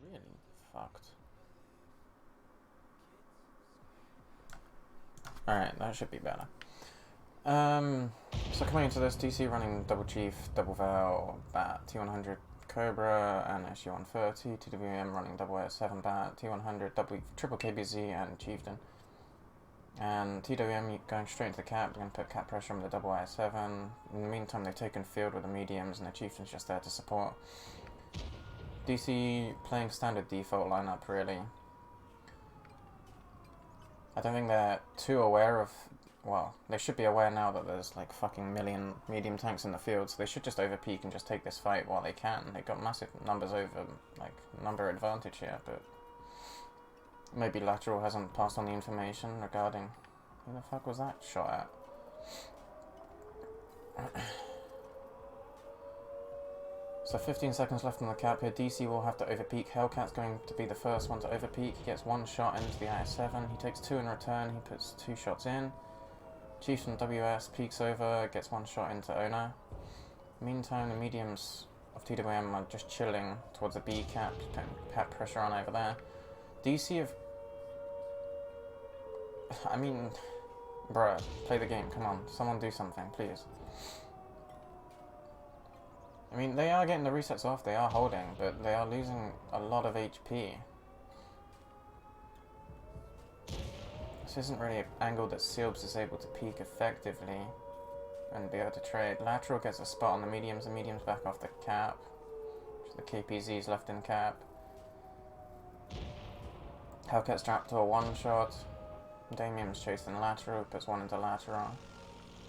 really fucked. Alright, that should be better. So coming into this, DC running Double Chief, Double Val, Bat, T100 Cobra, and SU130, TWM running Double AS7 Bat, T100, Triple KBZ, and Chieftain. And TWM going straight into the cap, going to put cap pressure on the Double AS7. In the meantime, they've taken field with the mediums, and the Chieftain's just there to support. DC playing standard default lineup, really. I don't think they're too aware of... Well, they should be aware now that there's like fucking million medium tanks in the field, so they should just overpeak and just take this fight while they can. They've got massive numbers over, like, number advantage here, but maybe Lateral hasn't passed on the information regarding... Who the fuck was that shot at? So 15 seconds left on the cap here. DC will have to overpeak. Hellcat's going to be the first one to overpeak. He gets one shot into the IS-7. He takes two in return. He puts two shots in. Chieftain WS peeks over, gets one shot into Owner. Meantime, the mediums of TWM are just chilling towards the B cap, putting cap pressure on over there. DC have... I mean... Bruh, play the game, come on. Someone do something, please. I mean, they are getting the resets off, they are holding, but they are losing a lot of HP. This isn't really an angle that Sealbs is able to peak effectively and be able to trade. Lateral gets a spot on the mediums back off the cap. The KPZ's left in cap. Hellcat's strapped to a one-shot. Damien's chasing Lateral, puts one into Lateral.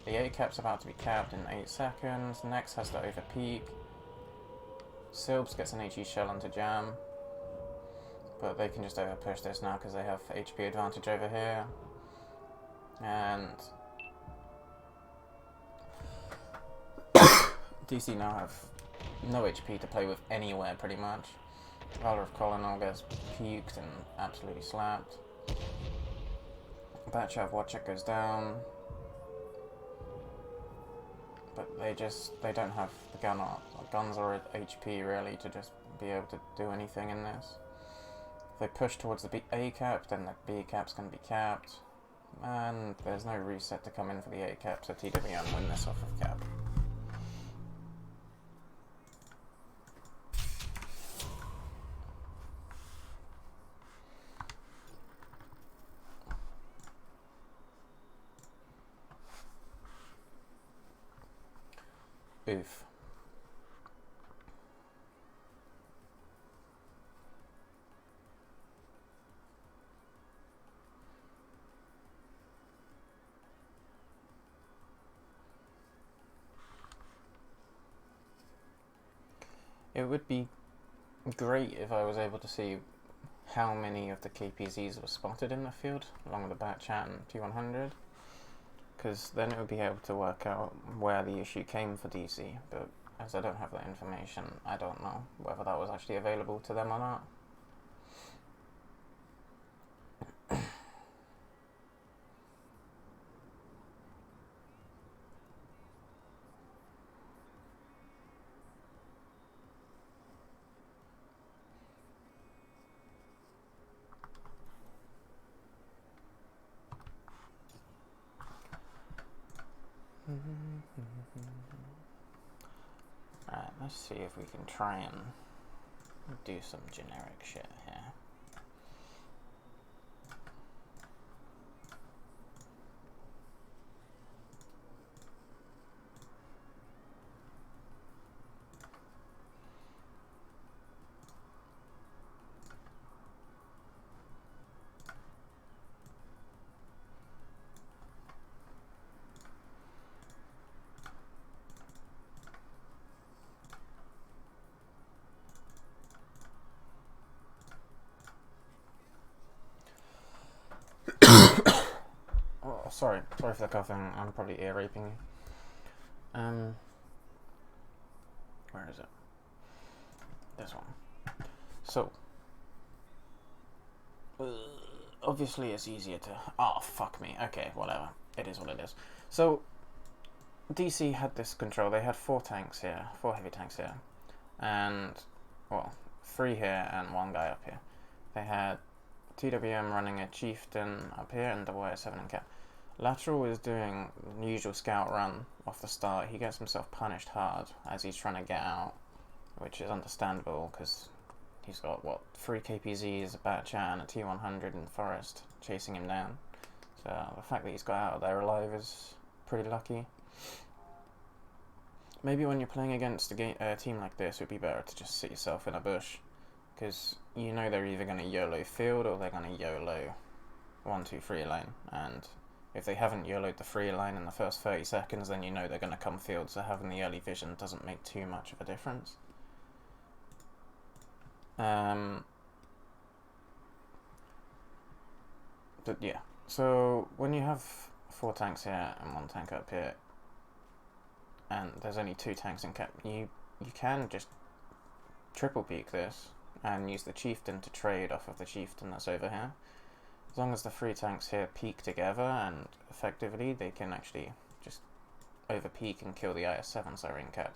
The A cap's about to be capped in 8 seconds. Next has to overpeak. Sealbs gets an HE shell into Jam. But they can just overpush this now because they have HP advantage over here. And DC now have no HP to play with anywhere pretty much. Valor of Colonel gets peaked and absolutely slapped. Batchav Watcher goes down. But they don't have the gun or guns or HP really to just be able to do anything in this. If they push towards the A cap, then the B cap's going to be capped. And there's no reset to come in for the A cap, so TWM win this off of cap. Oof. It would be great if I was able to see how many of the KPZs were spotted in the field, along with the Batchat and T100, because then it would be able to work out where the issue came for DC, but as I don't have that information, I don't know whether that was actually available to them or not. Alright, let's see if we can try and do some generic shit here. Sorry for the coughing, I'm probably ear raping you. Where is it? This one. So, obviously it's easier to... Oh, fuck me. Okay, whatever. It is what it is. So, DC had this control. They had 4 tanks here, 4 heavy tanks here. And, well, 3 here and 1 guy up here. They had TWM running a chieftain up here and double A7 and cap. Lateral is doing the usual scout run off the start. He gets himself punished hard as he's trying to get out, which is understandable because he's got, what, 3 KPZs, a Batchat and a T100 in Forest chasing him down. So the fact that he's got out of there alive is pretty lucky. Maybe when you're playing against a team like this, it would be better to just sit yourself in a bush, because you know they're either going to YOLO field or they're going to YOLO 1-2-3 lane, and if they haven't YOLO'd the 3 lane in the first 30 seconds, then you know they're going to come field, so having the early vision doesn't make too much of a difference. But yeah, so when you have 4 tanks here and 1 tank up here, and there's only 2 tanks in cap, you can just triple peek this and use the chieftain to trade off of the chieftain that's over here. As long as the 3 tanks here peek together, and effectively they can actually just over peek and kill the IS-7s that are in cap.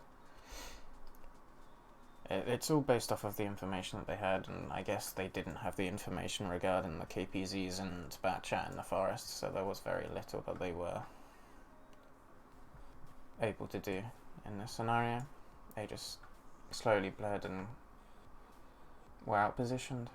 It's all based off of the information that they had, and I guess they didn't have the information regarding the KPZs and Batchat in the forest, so there was very little that they were able to do in this scenario. They just slowly bled and were outpositioned.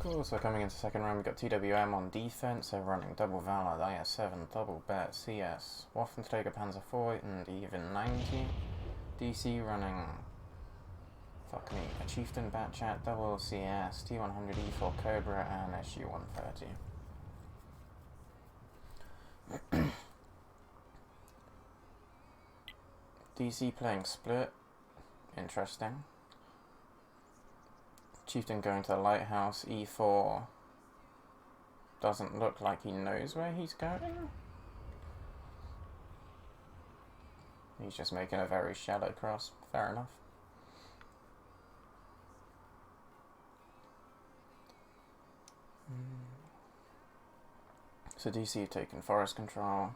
Cool, so coming into second round, we've got TWM on defense. They're running double Valor, IS-7, double Bet, CS, Waffenträger Panzer IV, and even 90. DC running, fuck me, a Chieftain Batchat, double CS, T100, E4 Cobra, and SU-130. DC playing split, interesting. Chieftain going to the lighthouse, E4 doesn't look like he knows where he's going. He's just making a very shallow cross, fair enough. So DC have taken forest control.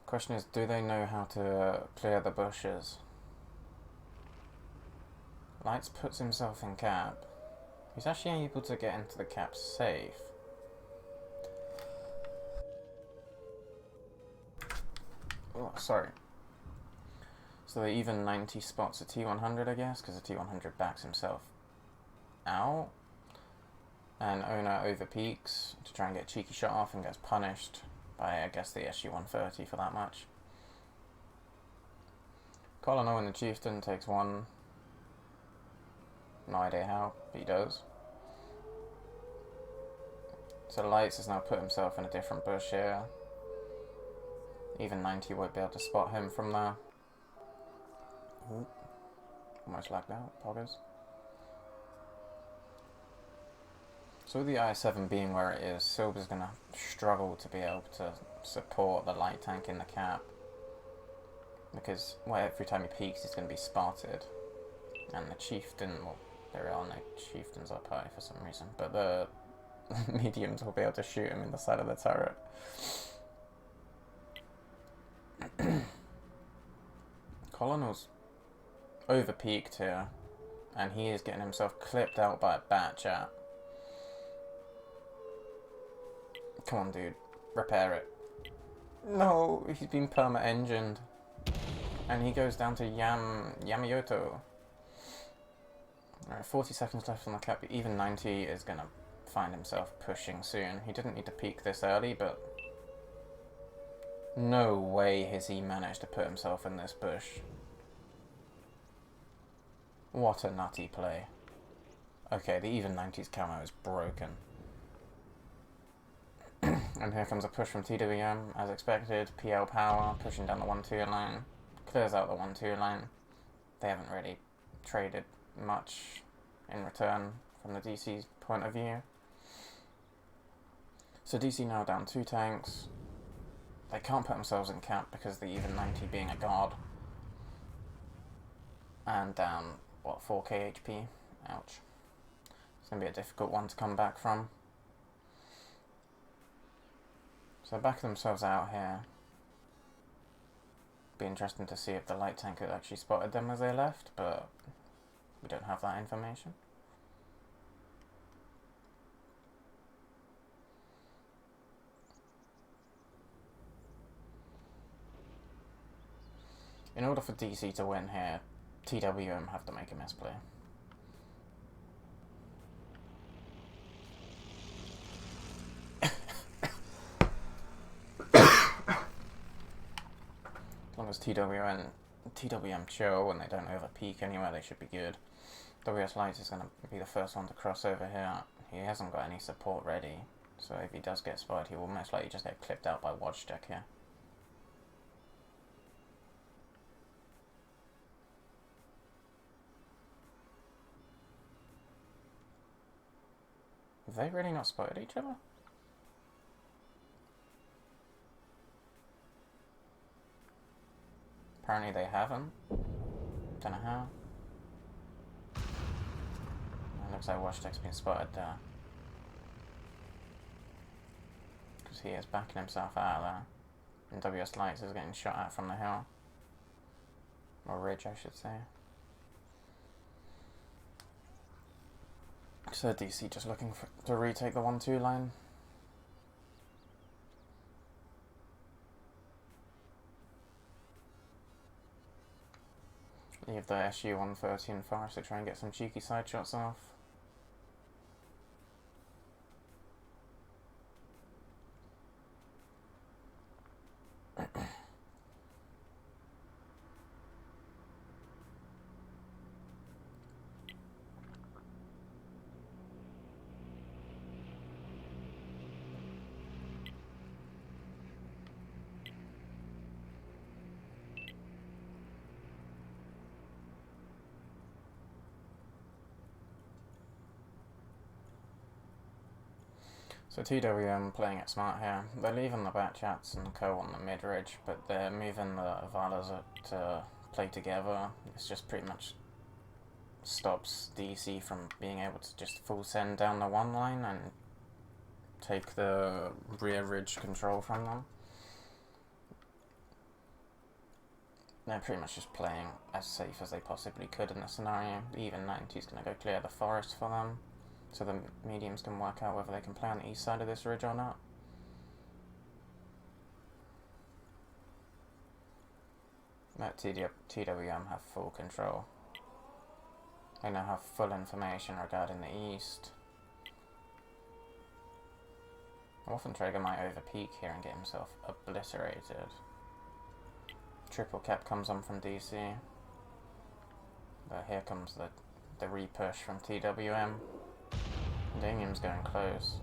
Question is, do they know how to clear the bushes? Lights puts himself in cap. He's actually able to get into the cap safe. Oh, sorry. So they even 90 spots a T100, I guess, because the T100 backs himself out. And Owner overpeaks to try and get a cheeky shot off and gets punished by, I guess, the SU-130 for that much. Colonel in the Chieftain takes one. No idea how, but he does. So Lights has now put himself in a different bush here. Even 90 won't be able to spot him from there. Ooh. Almost lagged out, poggers. So with the IS-7 being where it is, Silver's going to struggle to be able to support the light tank in the cap. Because, well, every time he peeks he's going to be spotted. And the Chieftain, well, there are no Chieftains up high for some reason, but the mediums will be able to shoot him in the side of the turret. Colonel's over-peaked here, and he is getting himself clipped out by a Batchat. Come on, dude. Repair it. No, he's been perma-engined. And he goes down to Yamamoto. Alright, 40 seconds left on the cap. Even 90 is going to find himself pushing soon. He didn't need to peak this early, but no way has he managed to put himself in this bush. What a nutty play. Okay, the even 90s camo is broken. And here comes a push from TWM, as expected. PL Power pushing down the 1-2 line. Clears out the 1-2 line. They haven't really traded much in return from the DC's point of view. So DC now down 2 tanks. They can't put themselves in cap because the even 90 being a guard. And down, what, 4k HP? Ouch. It's going to be a difficult one to come back from. So back themselves out here. Be interesting to see if the light tank had actually spotted them as they left, but we don't have that information. In order for DC to win here, TWM have to make a misplay. As long as TWM chill and they don't overpeak anywhere, they should be good. WS Lights is going to be the first one to cross over here. He hasn't got any support ready, so if he does get spotted, he will most likely just get clipped out by Watchdeck here. Have they really not spotted each other? Apparently they haven't. Don't know how. It looks like Watchdeck's been spotted there. Because he is backing himself out of there. And WS Lights is getting shot at from the hill. Or ridge, I should say. So DC just looking to retake the 1-2 line. You have the SU-130 and Forest to try and get some cheeky side shots off. So TWM playing it smart here. They're leaving the Batchats and Co on the mid-ridge, but they're moving the Valas to play together. It's just pretty much stops DC from being able to just full send down the one line and take the rear ridge control from them. They're pretty much just playing as safe as they possibly could in the scenario. Even 90's going to go clear the forest for them, so the mediums can work out whether they can play on the east side of this ridge or not. But TWM have full control. They now have full information regarding the east. Waffentrager might overpeak here and get himself obliterated. Triple cap comes on from DC. But here comes the re-push from TWM. Damium's going close.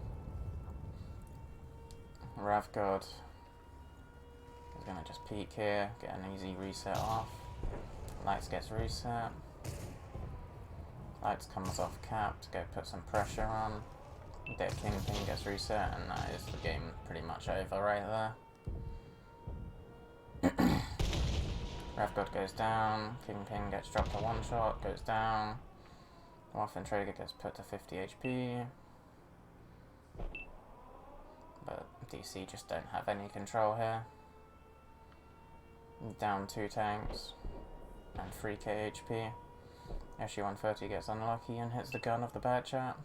Ravgod is going to just peek here, get an easy reset off. Lights gets reset. Lights comes off cap to go put some pressure on. Dead Kingpin gets reset, and that is the game pretty much over right there. Ravgod goes down, Kingpin gets dropped to one shot, goes down. Waffentrager gets put to 50 HP. But DC just don't have any control here. Down 2 tanks and 3k HP. SU-130 gets unlucky and hits the gun of the Batchat.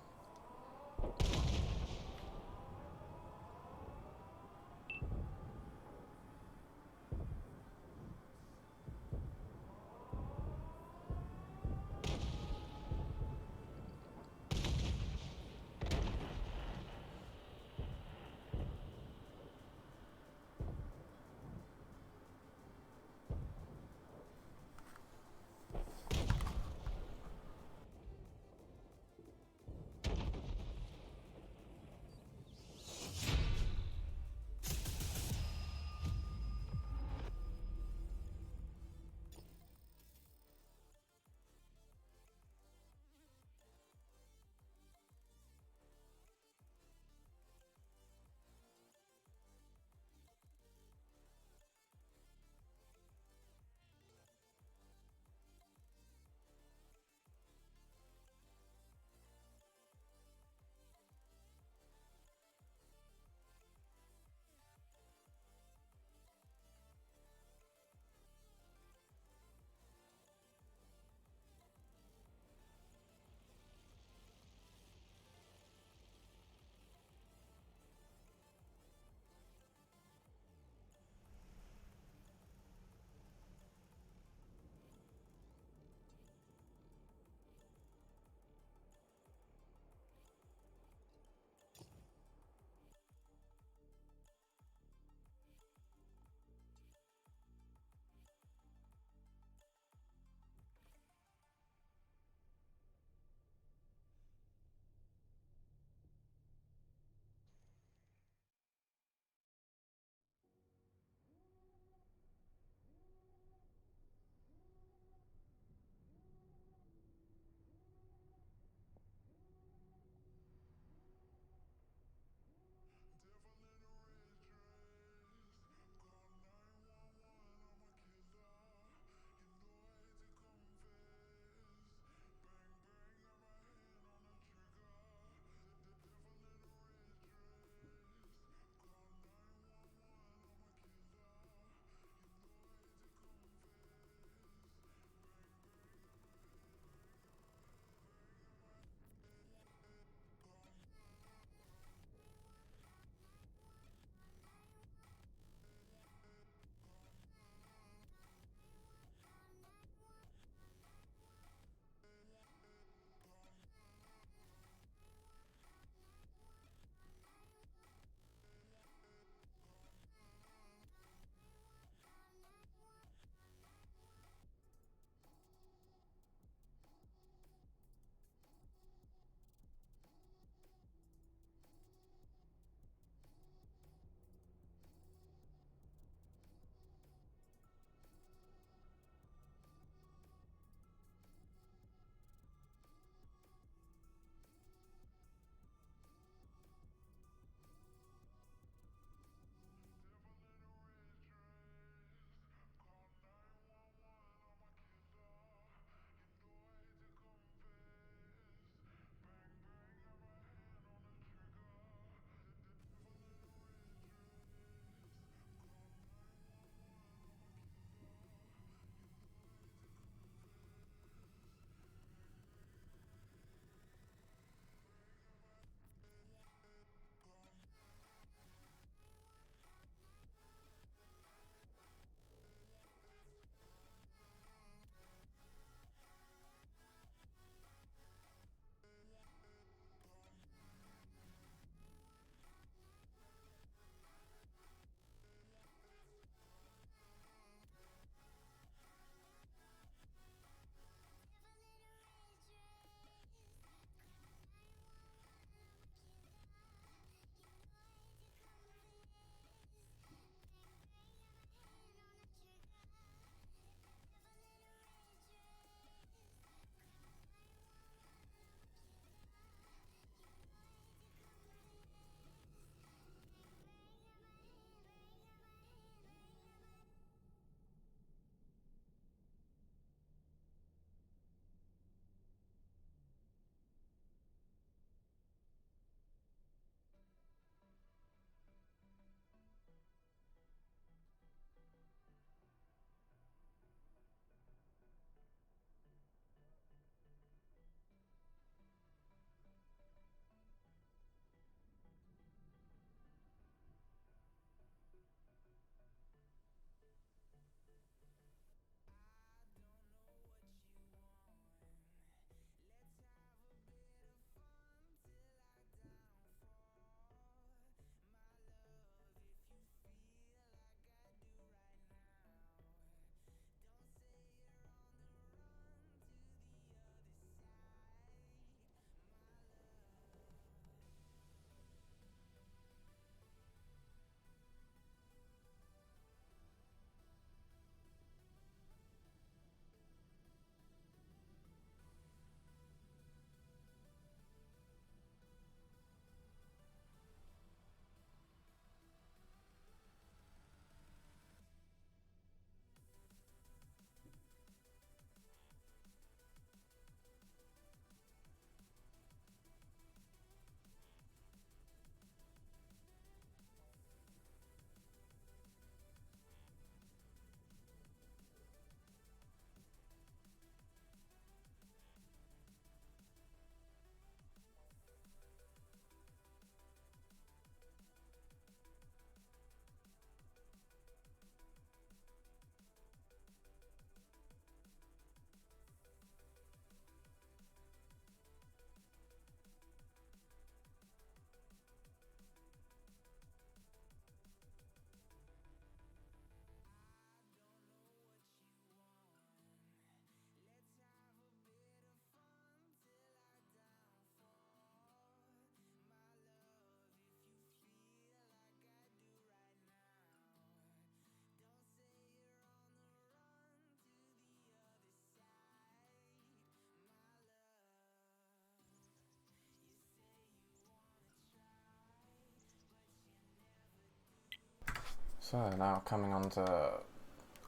So now coming on to,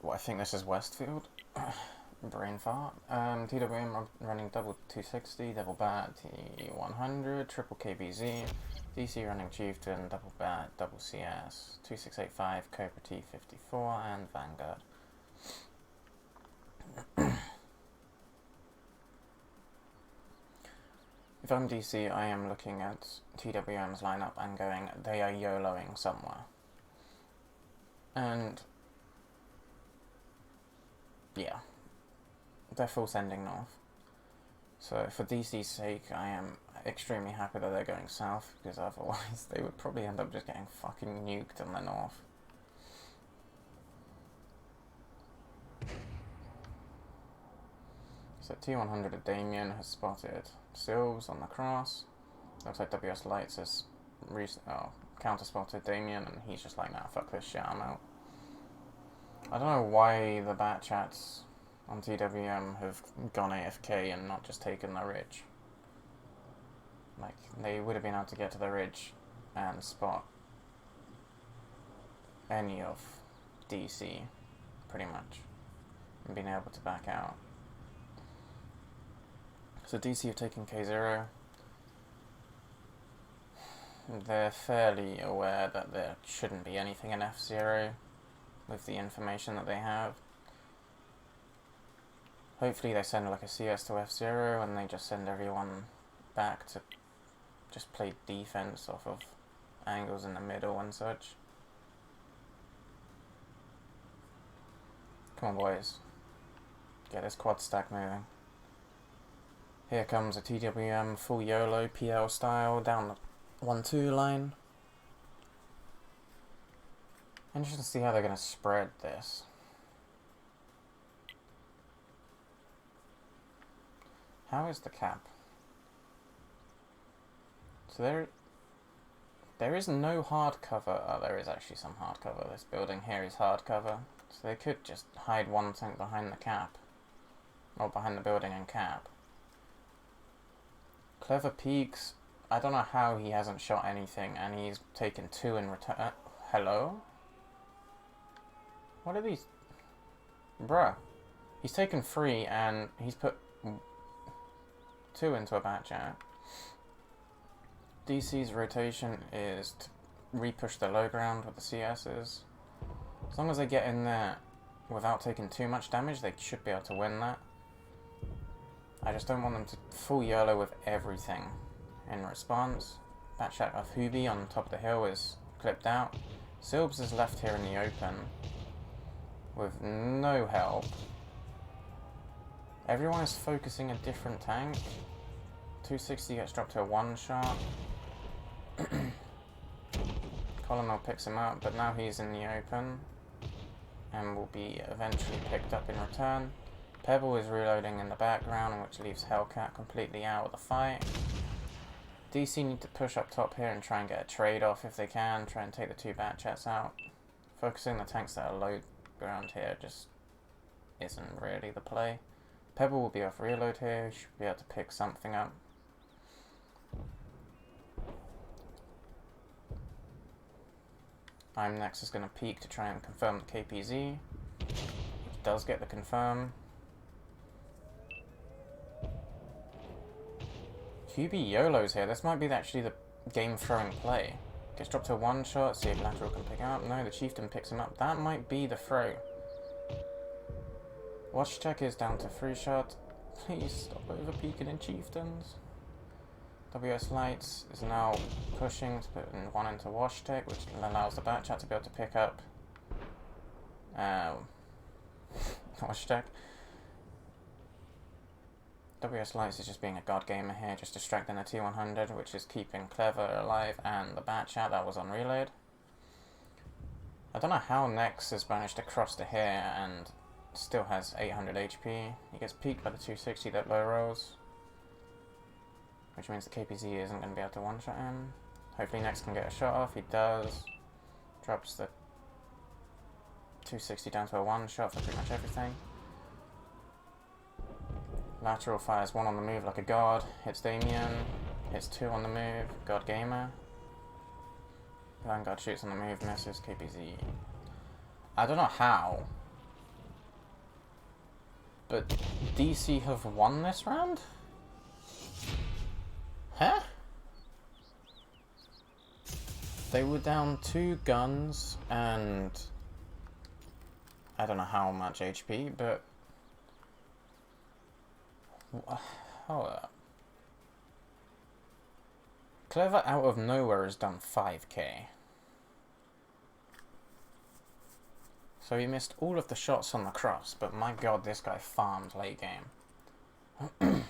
well, I think this is Westfield. Brain fart. TWM running double 260, double bat T100, triple KBZ, DC running Chieftain, double bat, double CS, 2685, Cobra T54, and Vanguard. If I'm DC, I am looking at TWM's lineup and going, they are YOLOing somewhere. And yeah, they're full sending north. So for DC's sake, I am extremely happy that they're going south, because otherwise they would probably end up just getting fucking nuked in the north. So T100 of Damien has spotted Silves on the cross. Looks like WS Lights has counter-spotted Damien, and he's just like, nah, fuck this shit, I'm out. I don't know why the bat chats on TWM have gone AFK and not just taken the ridge. Like, they would have been able to get to the ridge and spot any of DC, pretty much, and been able to back out. So DC have taken K0. They're fairly aware that there shouldn't be anything in F0 with the information that they have. Hopefully they send like a CS to F0 and they just send everyone back to just play defense off of angles in the middle and such. Come on, boys. Get this quad stack moving. Here comes a TWM full YOLO PL style down the 1-2 line. Interesting to see how they're going to spread this. How is the cap? So there is no hard cover. Oh, there is actually some hard cover. This building here is hard cover. So they could just hide one tank behind the cap. Or behind the building and cap. Clever Peaks, I don't know how he hasn't shot anything and he's taken 2 in return. Hello? What are these? Bruh. He's taken 3 and he's put 2 into a bat chat. DC's rotation is to re-push the low ground with the CS's. As long as they get in there without taking too much damage, they should be able to win that. I just don't want them to full YOLO with everything in response. Bat chat of Hubie on top of the hill is clipped out. Silbs is left here in the open with no help. Everyone is focusing a different tank. 260 gets dropped to a 1-shot. Colonel picks him up, but now he's in the open and will be eventually picked up in return. Pebble is reloading in the background, which leaves Hellcat completely out of the fight. DC need to push up top here and try and get a trade off if they can, try and take the 2 bat chats out. Focusing the tanks that are low ground here just isn't really the play. Pebble will be off reload here, should be able to pick something up. I'm next is going to peek to try and confirm the KPZ. He does get the confirm. QB YOLO's here. This might be actually the game-throwing play. Gets dropped to a 1-shot, see if Lateral can pick up. No, the Chieftain picks him up. That might be the throw. Watch check is down to 3-shot. Please stop over peeking in Chieftains. WS Lights is now pushing to put in 1 into Wash Tech, which allows the bat chat to be able to pick up Wash Tech. WS Lights is just being a god gamer here, just distracting the T100, which is keeping Clever alive, and the bat chat that was on reload. I don't know how Nex has managed to cross to here and still has 800 HP. He gets peeked by the 260 that low rolls, which means the KPZ isn't going to be able to one-shot him. Hopefully Nex can get a shot off. He does. Drops the 260 down to a 1-shot for pretty much everything. Lateral fires 1 on the move like a god, hits Damien, hits 2 on the move, god gamer. Vanguard shoots on the move, misses, KPZ I don't know how, but DC have won this round? Huh? They were down 2 guns and I don't know how much HP, but hold up. Clever out of nowhere has done 5k. So he missed all of the shots on the cross, but my god, this guy farmed late game.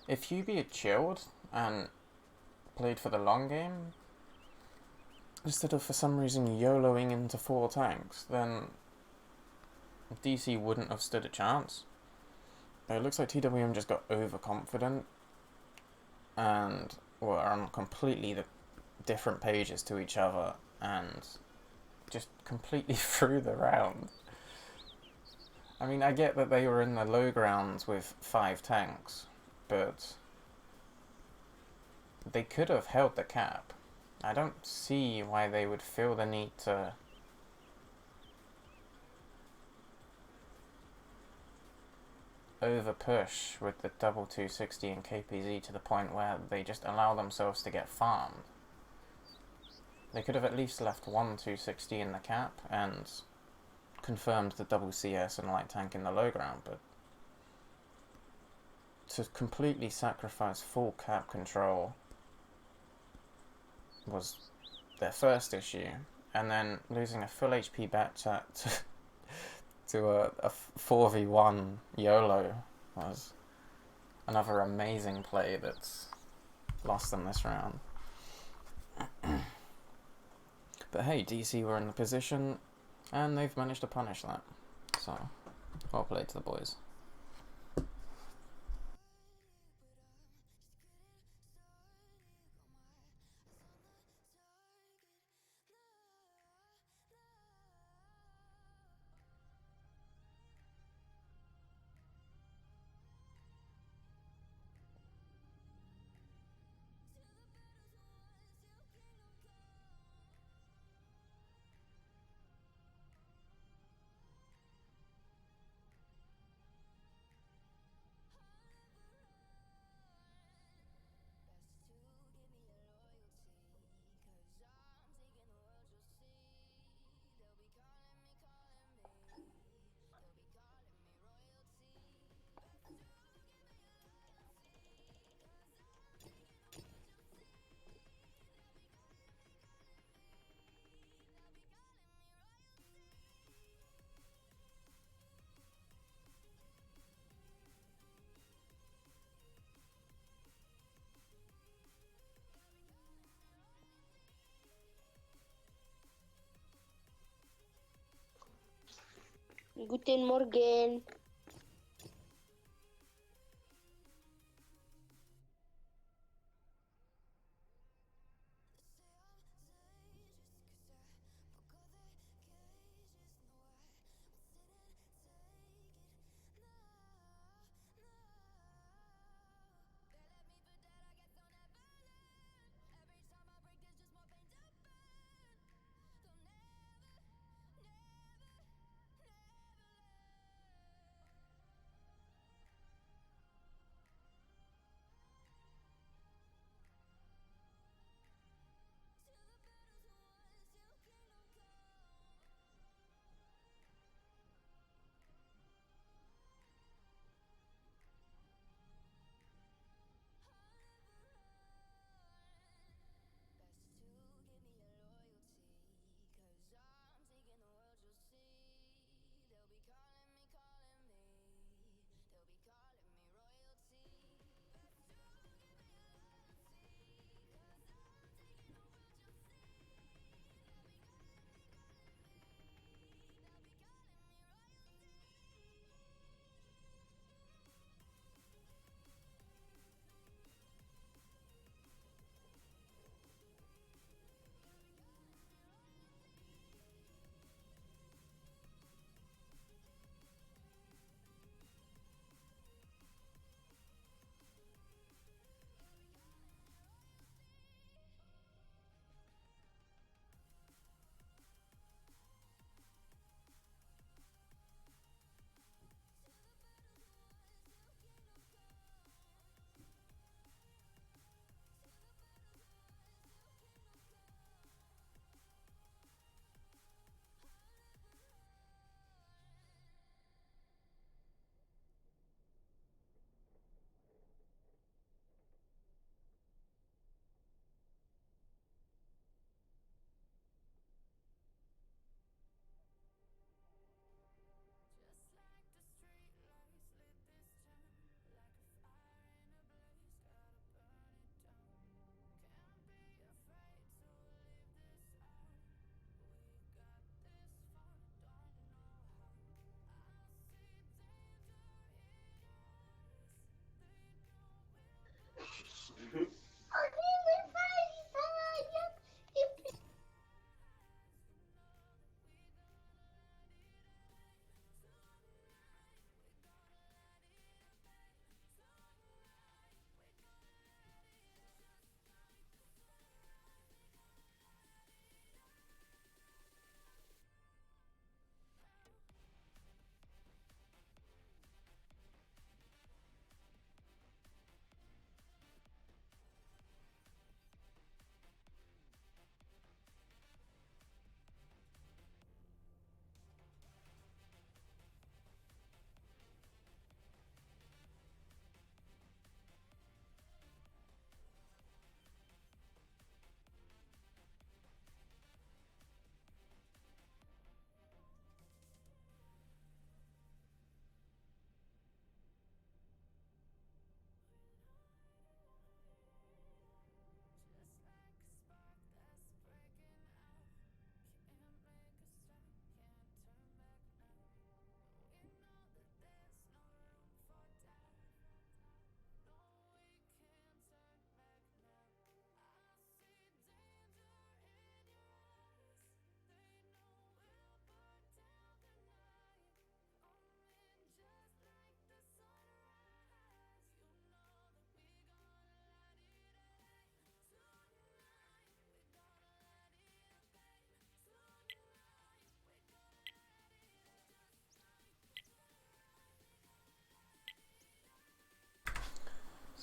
If Hubie had chilled and played for the long game, instead of for some reason YOLOing into 4 tanks, then DC wouldn't have stood a chance. But it looks like TWM just got overconfident and were on completely different pages to each other and just completely threw the round. I mean, I get that they were in the low grounds with 5 tanks, but they could have held the cap. I don't see why they would feel the need to over push with the double 260 and KPZ to the point where they just allow themselves to get farmed. They could have at least left 1 260 in the cap and confirmed the double CS and light tank in the low ground, but to completely sacrifice full cap control was their first issue, and then losing a full HP bat chat to a 4v1 YOLO was another amazing play that's lost them this round. But hey, DC were in the position and they've managed to punish that, so well played to the boys. Guten Morgen.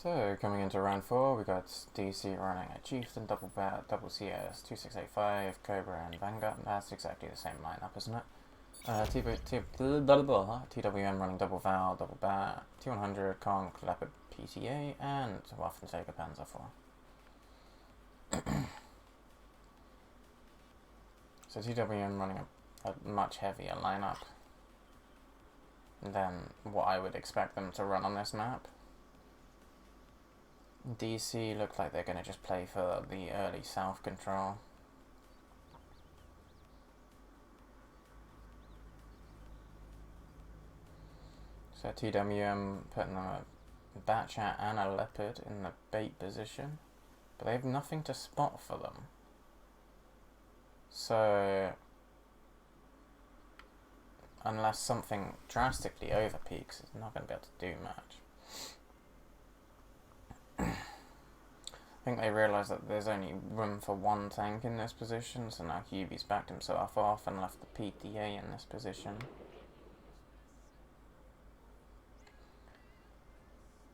So, coming into round 4, we got DC running a Chieftain, Double Bat, Double CS, 2685, Cobra, and Vanguard. That's exactly the same lineup, isn't it? TWM running Double Val, Double Bat, T100, Conk, Leopard, PTA, and Waffenseger Panzer 4. So TWM running a much heavier lineup than what I would expect them to run on this map. DC look like they're going to just play for the early south control. So TWM putting a Batchat and a Leopard in the bait position, but they have nothing to spot for them. So unless something drastically overpeaks, it's not going to be able to do much. I think they realise that there's only room for one tank in this position, so now Hubie's backed himself off and left the PTA in this position.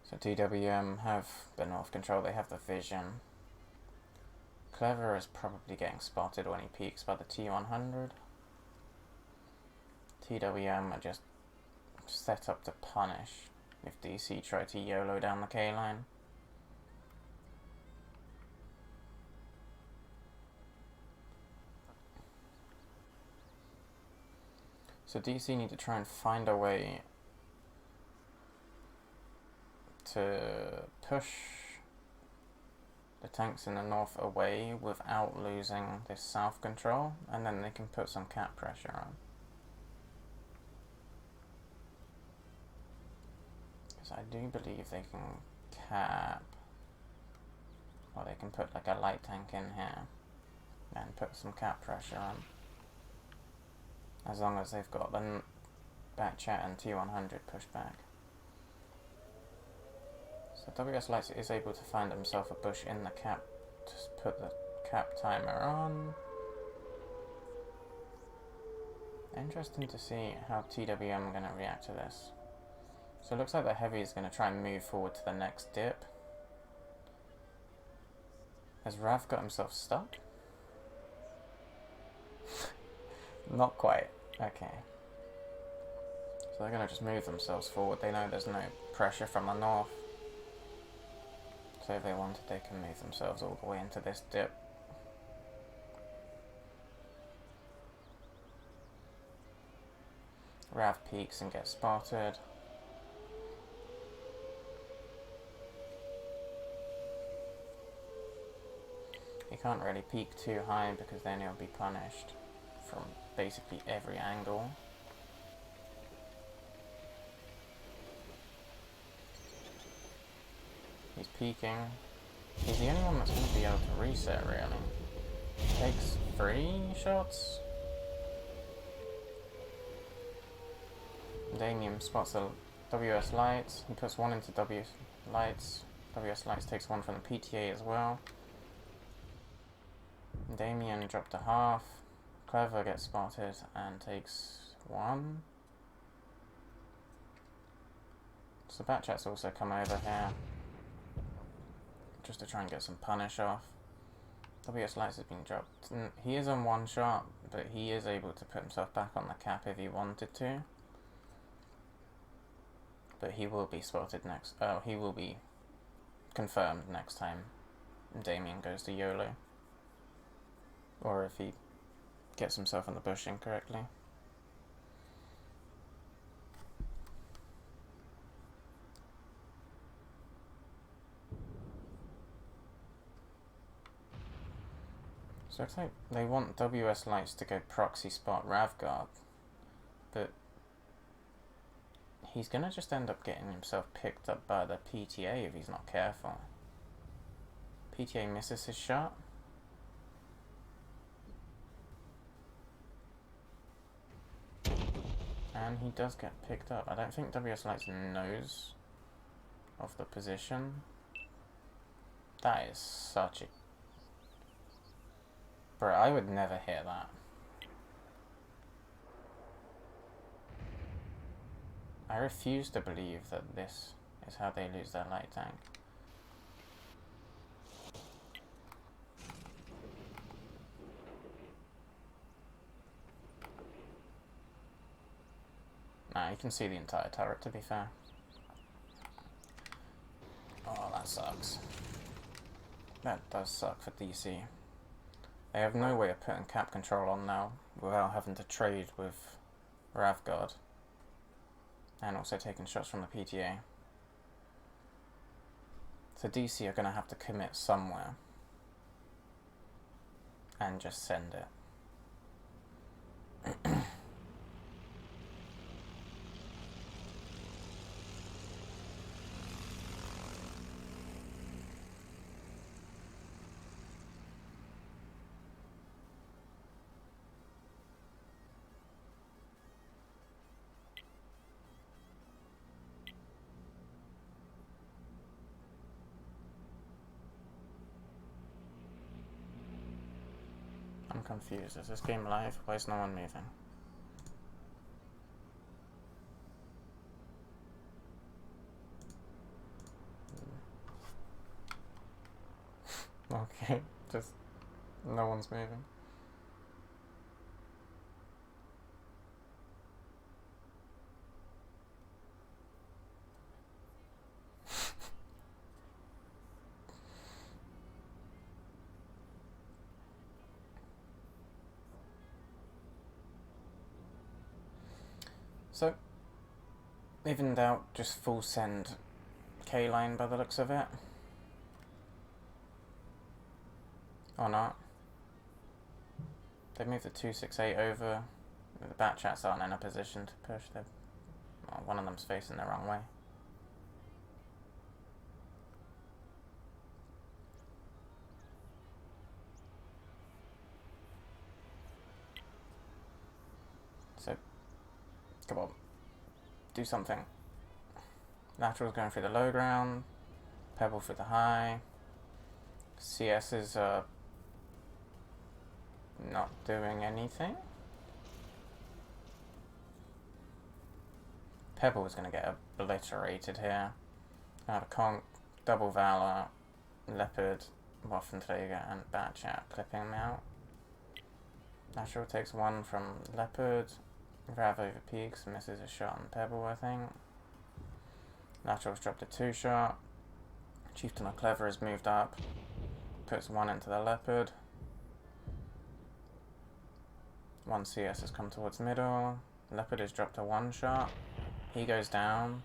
So TWM have the north control, they have the vision. Clever is probably getting spotted when he peeks by the T100. TWM are just set up to punish if DC try to YOLO down the K line. So DC need to try and find a way to push the tanks in the north away without losing this south control, and then they can put some cap pressure on. Because I do believe they can cap, or they can put like a light tank in here and put some cap pressure on. As long as they've got the Batchat and T100 pushed back. So WS Lights is able to find himself a bush in the cap to put the cap timer on. Interesting to see how TWM are going to react to this. So it looks like the Heavy is going to try and move forward to the next dip. Has Rav got himself stuck? Not quite. Okay. So they're going to just move themselves forward. They know there's no pressure from the north. So if they wanted, they can move themselves all the way into this dip. Rav peaks and gets spotted. You can't really peak too high because then he'll be punished from basically every angle. He's peeking. He's the only one that's going to be able to reset, really. Takes 3 shots. Damien spots the WS Lights. He puts 1 into WS Lights. WS Lights takes 1 from the PTA as well. Damien dropped a half. Clever gets spotted and takes 1. So Batchat's also come over here just to try and get some punish off. WS Lights has been dropped. He is on 1 shot, but he is able to put himself back on the cap if he wanted to. But he will be spotted next. Oh, he will be confirmed next time Damien goes to YOLO. Or if he gets himself in the bush incorrectly. So it's like they want WS Lights to go proxy spot Ravguard, but he's gonna just end up getting himself picked up by the PTA if he's not careful. PTA misses his shot. And he does get picked up. I don't think WS Lights knows of the position. That is such a... Bro, I would never hear that. I refuse to believe that this is how they lose their light tank. Yeah, you can see the entire turret, to be fair. Oh, that sucks. That does suck for DC. They have no way of putting cap control on now without having to trade with Ravguard. And also taking shots from the PTA. So DC are going to have to commit somewhere. And just send it. I'm confused. Is this game live? Why is no one moving? Okay, just no one's moving. So, if in doubt, just full send K-line by the looks of it. Or not. They moved the 268 over. The bat chats aren't in a position to push. Well, one of them's facing the wrong way. So, come on. Do something. Lateral's going through the low ground. Pebble through the high. CS is not doing anything. Pebble is going to get obliterated here. Out of Conk, double Valor, Leopard, Waffenträger, and Batchat clipping him out. Lateral takes one from Leopard. Rav over peaks, misses a shot on Pebble, I think. Lateral's dropped a 2-shot. Chieftain or Clever has moved up. Puts one into the Leopard. One CS has come towards middle. Leopard has dropped a 1-shot. He goes down.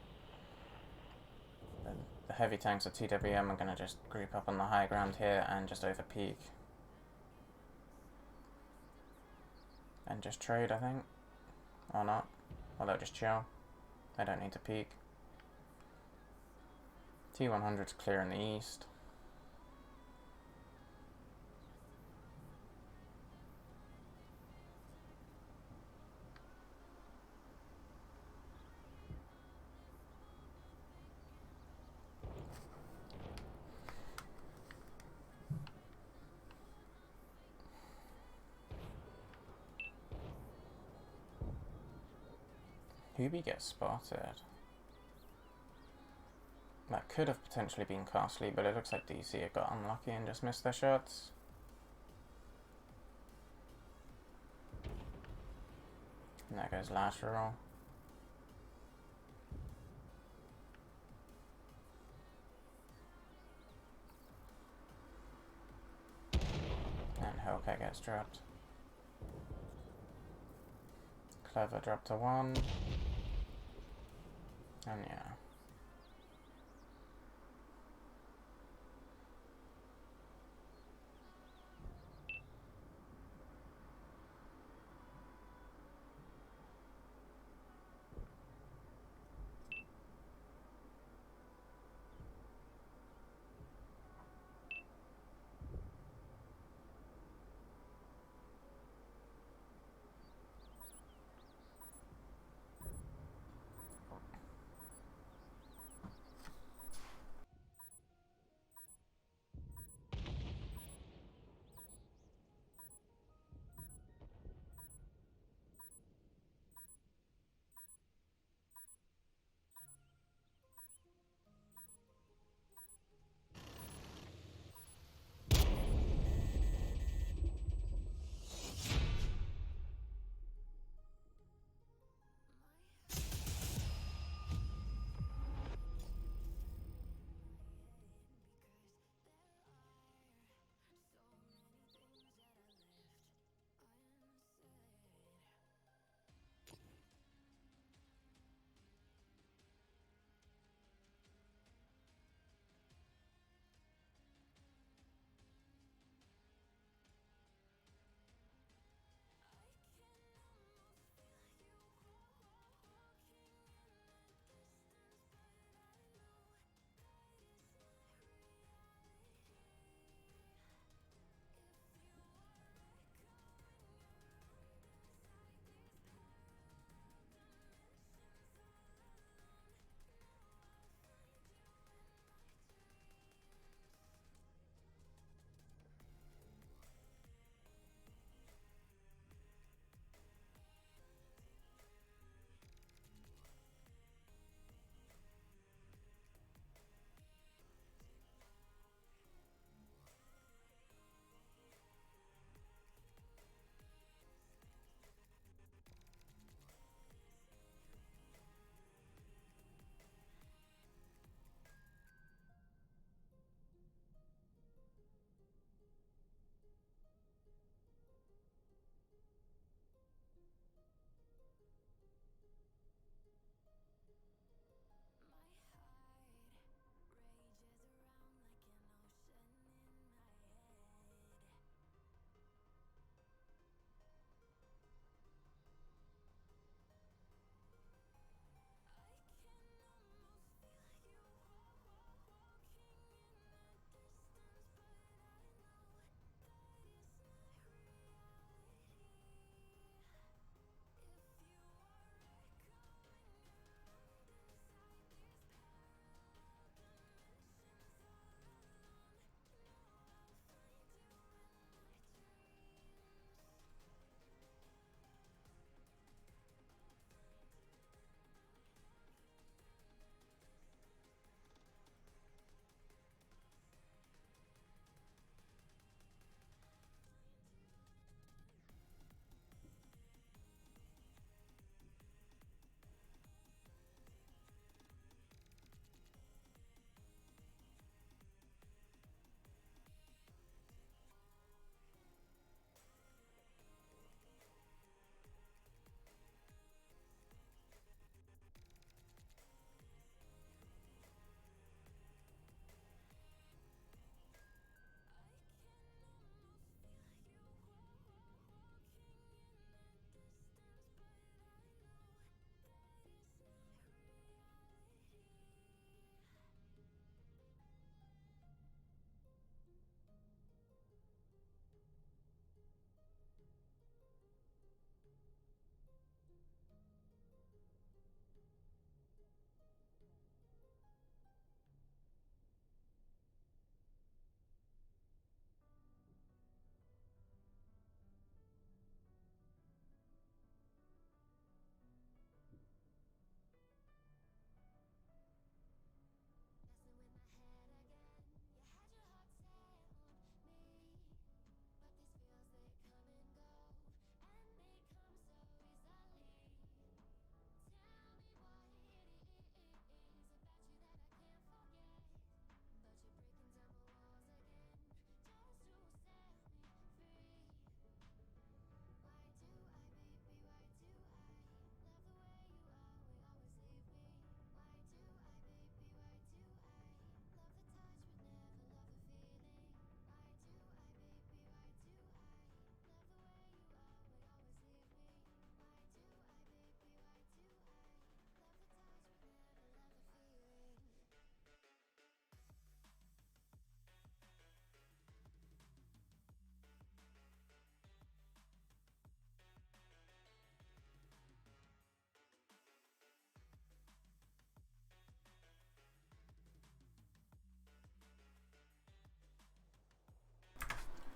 The heavy tanks of TWM are going to just group up on the high ground here and just over peak. And just trade, I think. Or not. Or they'll just chill. They don't need to peak. T100's clear in the east. Hubie gets spotted. That could have potentially been costly, but it looks like DC have got unlucky and just missed their shots. And there goes lateral. And Hellcat gets dropped. Clever dropped to 1. And yeah.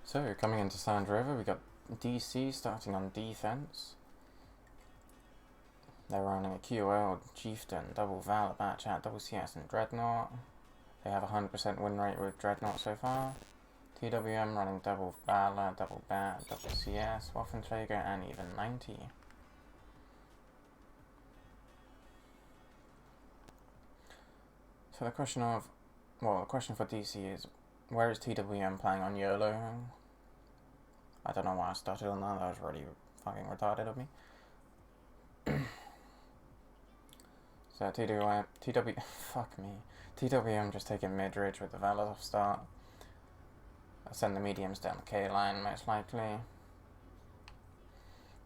So, coming into Sand River, we got DC starting on defense. They're running a QL, Chieftain, double Valor, Batchat, double CS, and Dreadnought. They have a 100% win rate with Dreadnought so far. TWM running double Valor, double Bat, double CS, Waffenträger, and even 90. So the question for DC is, where is TWM playing on YOLO? I don't know why I started on that was really fucking retarded of me. So TWM just taking mid-ridge with the Valor off start. I'll send the mediums down the K line most likely.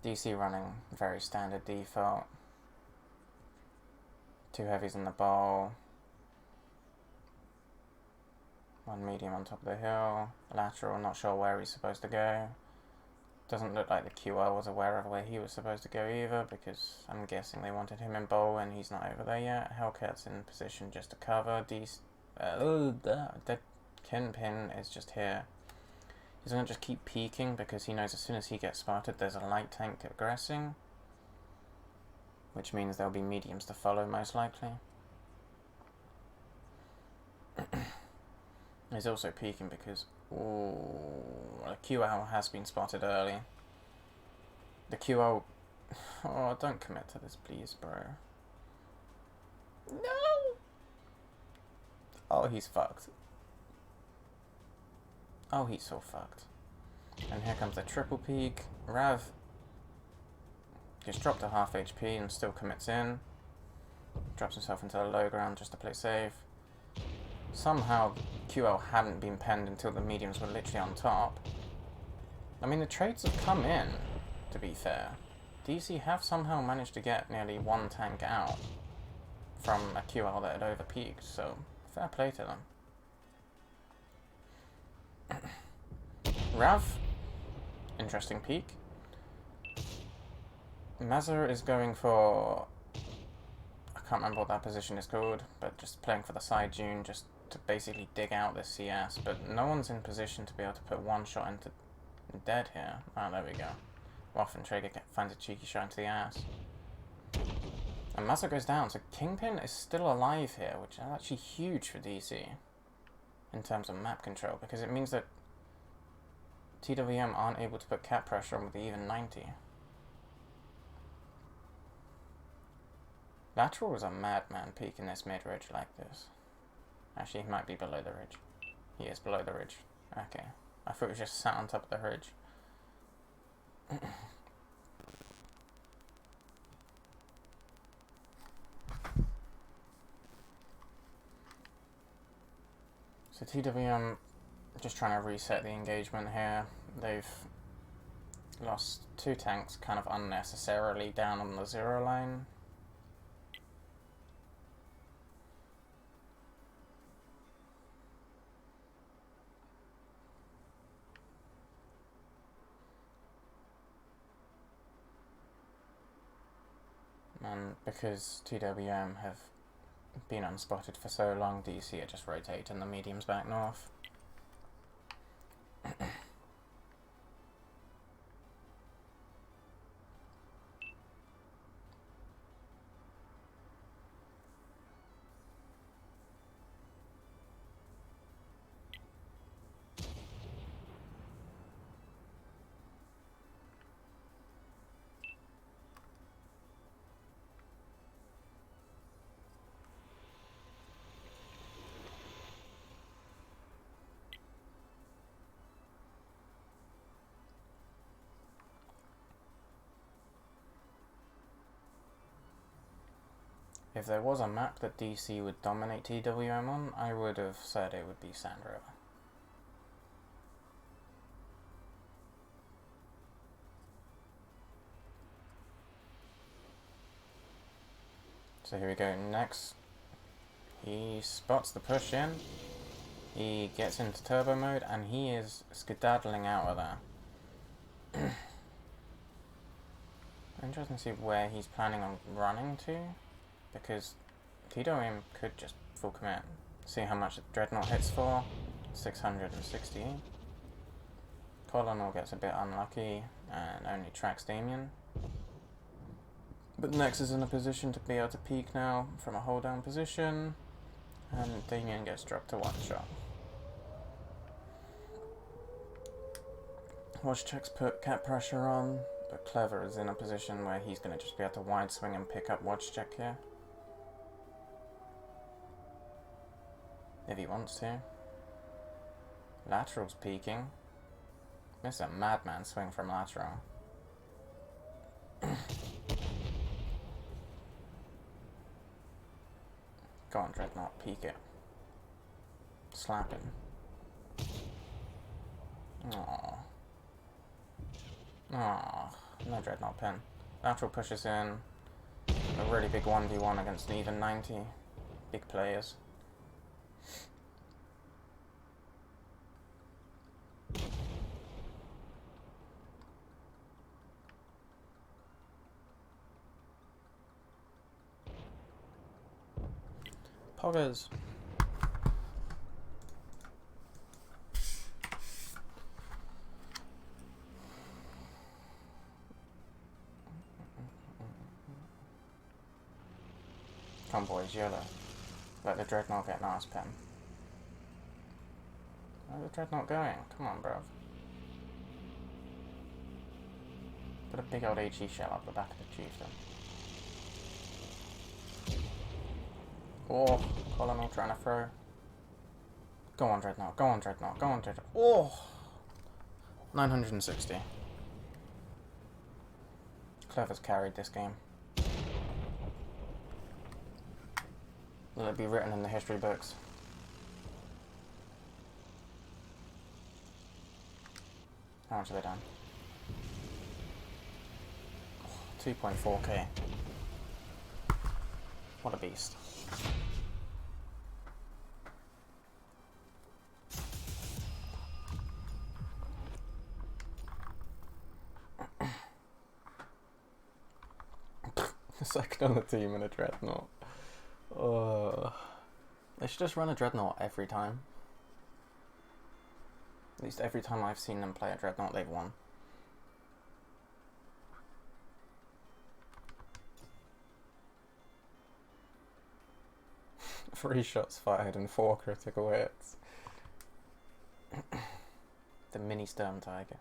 DC running very standard default. 2 heavies in the bowl. 1 medium on top of the hill. Lateral, not sure where he's supposed to go. Doesn't look like the QL was aware of where he was supposed to go either, because I'm guessing they wanted him in bowl and he's not over there yet. Hellcat's in position just to cover. The Kinpin is just here. He's going to just keep peeking because he knows as soon as he gets spotted there's a light tank aggressing, which means there'll be mediums to follow most likely. He's also peeking because a QL has been spotted early. The QL... Oh, don't commit to this, please, bro. No! Oh, he's fucked. Oh, he's so fucked. And here comes the triple peek. Rav gets dropped to half HP and still commits in. Drops himself into the low ground just to play safe. Somehow QL hadn't been penned until the mediums were literally on top. I mean, the trades have come in, to be fair. DC have somehow managed to get nearly 1 tank out from a QL that had overpeaked, so fair play to them. Rav, interesting peak. Mazur is going for... I can't remember what that position is called, but just playing for the side dune, just to basically dig out this CS, but no one's in position to be able to put 1 shot into dead here. Oh, there we go. Waffenträger finds a cheeky shot into the ass. And Mazur goes down, so Kingpin is still alive here, which is actually huge for DC in terms of map control, because it means that TWM aren't able to put cap pressure on with the even 90. Lateral was a madman peeking this mid-ridge like this. Actually, he might be below the ridge. He is below the ridge. Okay. I thought he was just sat on top of the ridge. So TWM just trying to reset the engagement here. They've lost 2 tanks kind of unnecessarily down on the 0 line. And because TWM have been unspotted for so long, DC are just rotating the mediums back north. If there was a map that DC would dominate TWM on, I would have said it would be Sand River. So here we go. Next, he spots the push in. He gets into turbo mode and he is skedaddling out of there. Interesting to see where he's planning on running to, because TWM could just full commit. See how much Dreadnought hits for. 660. Colonel gets a bit unlucky and only tracks Damien. But Nex is in a position to be able to peek now from a hold down position, and Damien gets dropped to one shot. Watchcheck's put cap pressure on, but Clever is in a position where he's going to just be able to wide swing and pick up Watchcheck here. If he wants to. Lateral's peeking. This is a madman swing from lateral. Go on, Dreadnought, peek it. Slap him. Aww. Aww. No Dreadnought pin. Lateral pushes in. A really big 1v1 against an even 90. Big players. Poggers. Come boys, YOLO. Let the Dreadnought get an ass pen. Where's the Dreadnought going? Come on, bruv. Put a big old HE shell up the back of the Chieftain. Oh, Colonel trying to throw. Go on, Dreadnought. Go on, Dreadnought. Go on, Dreadnought. Oh! 960. Clever's carried this game. Will it be written in the history books? How much have they done? 2.4k. What a beast. The second on the team in a Dreadnought. They should just run a Dreadnought every time. At least every time I've seen them play a Dreadnought, they've won. Three shots fired and 4 critical hits. The mini Sturm Tiger.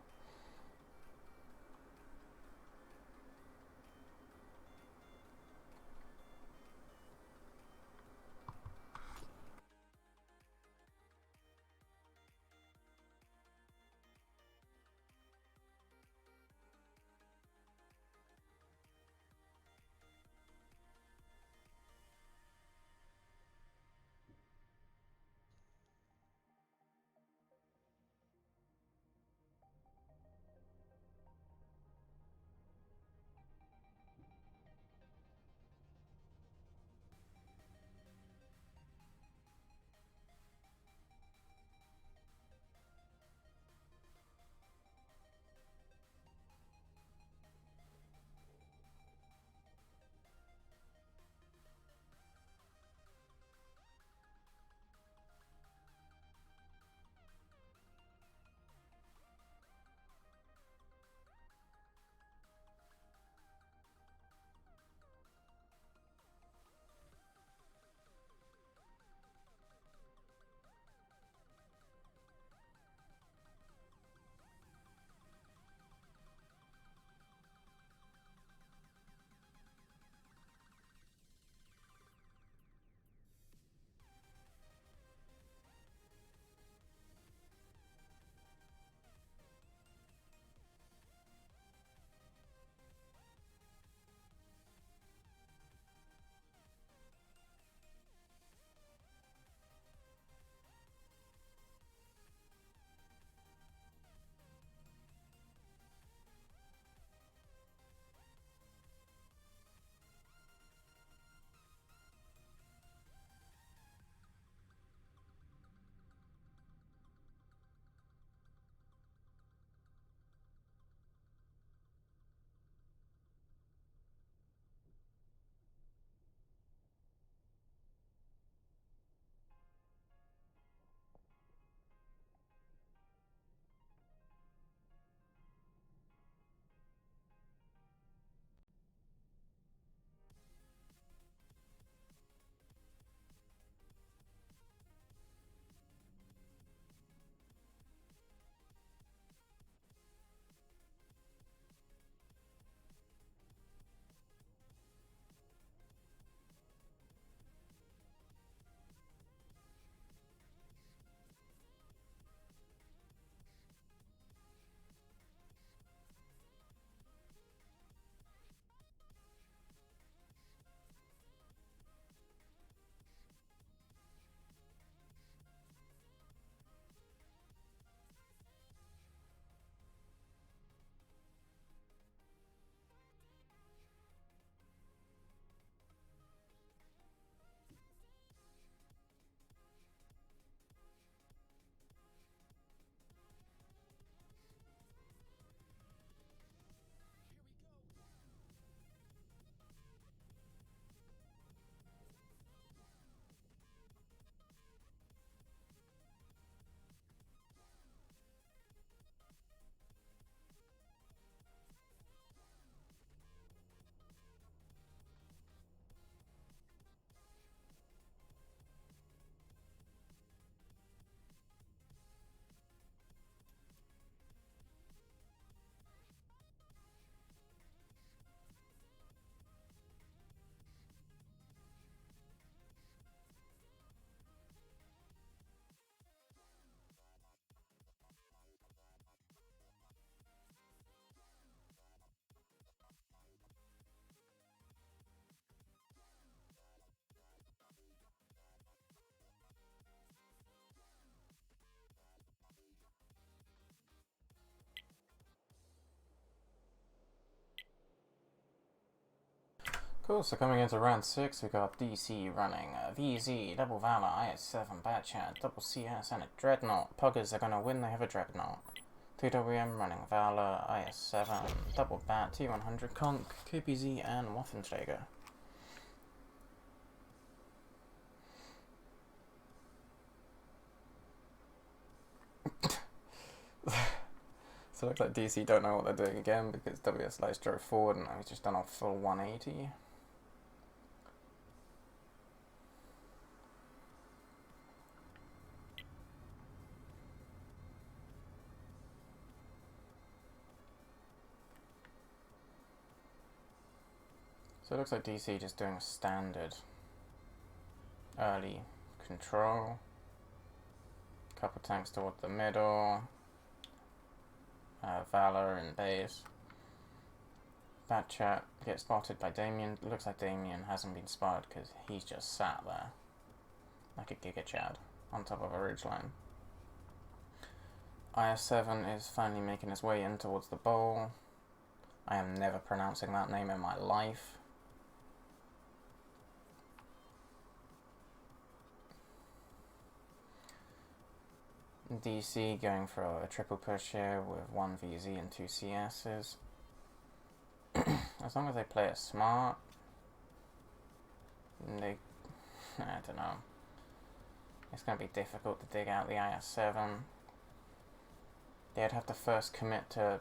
Cool, so coming into round 6, we got DC running a VZ, Double Valor, IS-7, Batchat, Double CS, and a Dreadnought. Puggers are gonna win, they have a Dreadnought. TWM running Valor, IS-7, Double Bat, T100, Conk, KPZ, and Waffenträger. So it looks like DC don't know what they're doing again because WS Lights drove forward and now he's just done a full 180. So it looks like DC just doing a standard early control. Couple tanks toward the middle. Valor and base. Batchat gets spotted by Damien. It looks like Damien hasn't been spotted because he's just sat there like a Giga Chad on top of a ridgeline. IS-7 is finally making his way in towards the bowl. I am never pronouncing that name in my life. DC going for a triple push here with 1 VZ and 2 CS's. As long as they play it smart, I don't know. It's going to be difficult to dig out the IS-7. They'd have to first commit to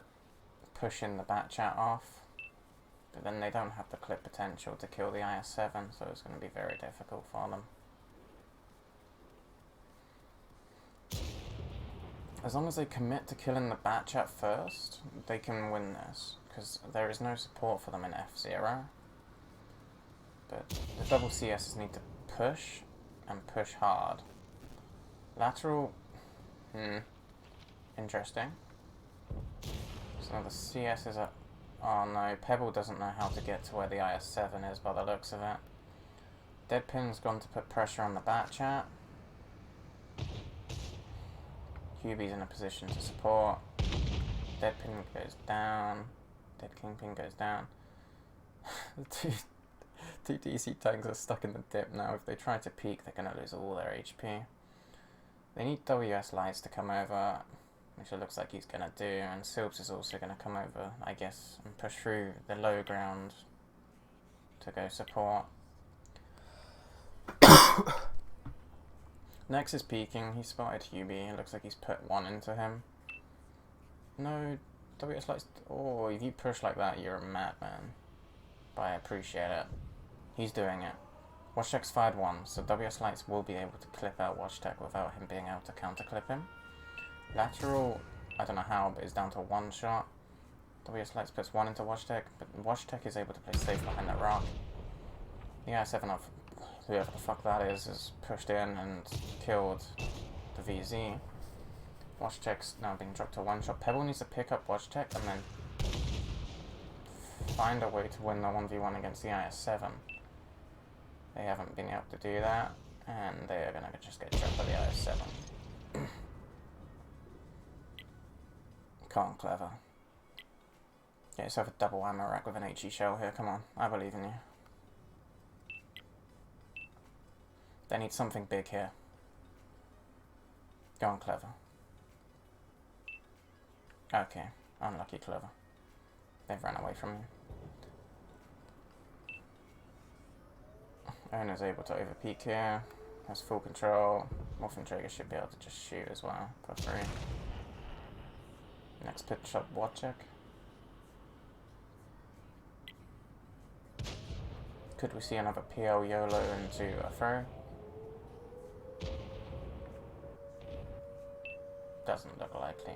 pushing the Batchat off, but then they don't have the clip potential to kill the IS-7, so it's going to be very difficult for them. As long as they commit to killing the Batchat first, they can win this, because there is no support for them in F0. But the double CSs need to push, and push hard. Lateral, interesting. So the CSs are, oh no, Pebble doesn't know how to get to where the IS-7 is by the looks of it. Deadpin's gone to put pressure on the Batchat. QB's in a position to support. Deadpin goes down. Dead Kingpin goes down. The two DC tanks are stuck in the dip now. If they try to peek, they're going to lose all their HP. They need WS Lights to come over, which it looks like he's going to do. And Silps is also going to come over, I guess, and push through the low ground to go support. Next is peeking. He spotted Hubie. It looks like he's put 1 into him. No, WS Lights. Oh, if you push like that, you're a madman. But I appreciate it. He's doing it. WatchTech's fired 1, so WS Lights will be able to clip out WatchTech without him being able to counter clip him. Lateral, I don't know how, but it's down to 1 shot. WS Lights puts 1 into WatchTech, but WatchTech is able to play safe behind that rock. The I-7 of whoever the fuck that is pushed in and killed the VZ. WatchTech's now being dropped to 1 shot. Pebble needs to pick up WatchTech and then find a way to win the 1v1 against the IS-7. They haven't been able to do that, and they are going to just get dropped by the IS-7. Can't clever. Get yourself a double ammo rack with an HE shell here, come on, I believe in you. They need something big here. Go on, Clever. Okay, unlucky Clever. They've run away from you. Owner's able to overpeak here. Has full control. Waffenträger should be able to just shoot as well for free. Next pitch shot, WatchTech. Could we see another PL YOLO into a throw? Doesn't look likely.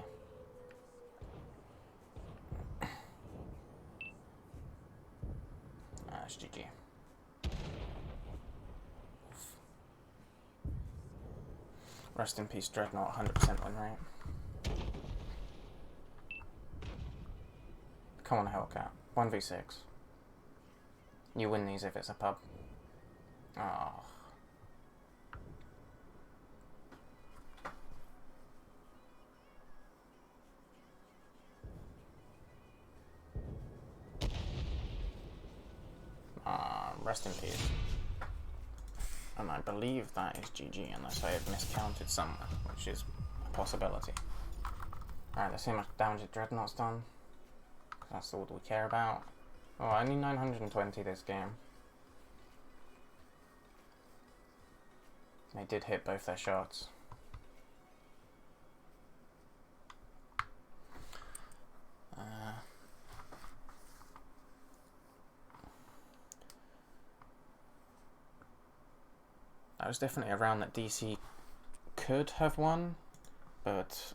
That's GG. Rest in peace, Dreadnought, 100% win rate. Come on, Hellcat. 1v6. You win these if it's a pub. Oh. rest in peace. And I believe that is GG unless I have miscounted somewhere, which is a possibility. Alright, let's see how much damage the Dreadnought's done. That's all we care about. Oh, only 920 this game. They did hit both their shots. That was definitely a round that DC could have won, but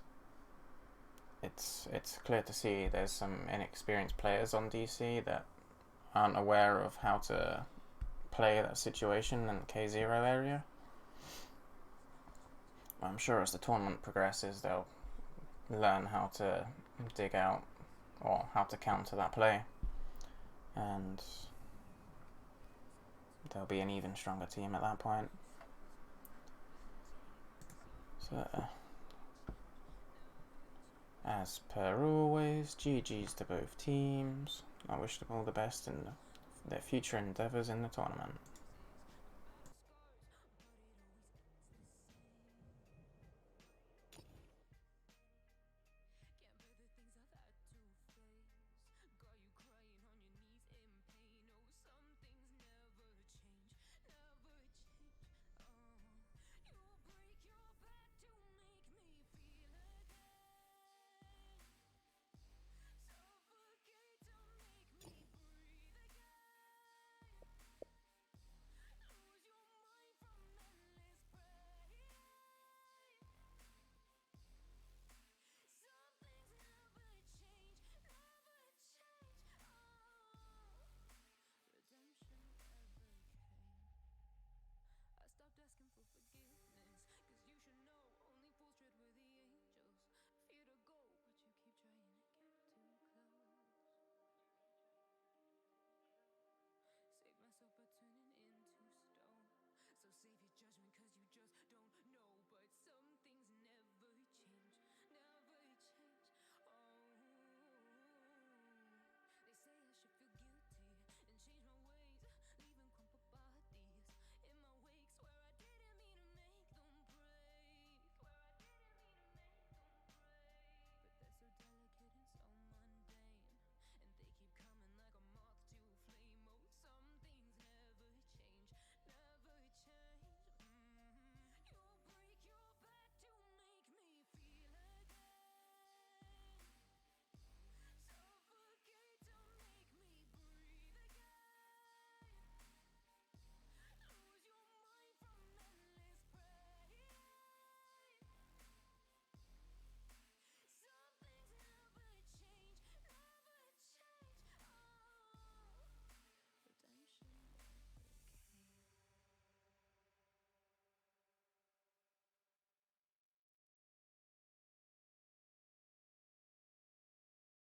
it's clear to see there's some inexperienced players on DC that aren't aware of how to play that situation in the K0 area. I'm sure as the tournament progresses they'll learn how to dig out or how to counter that play, and there'll be an even stronger team at that point. So, as per always, GG's to both teams. I wish them all the best in their future endeavours in the tournament.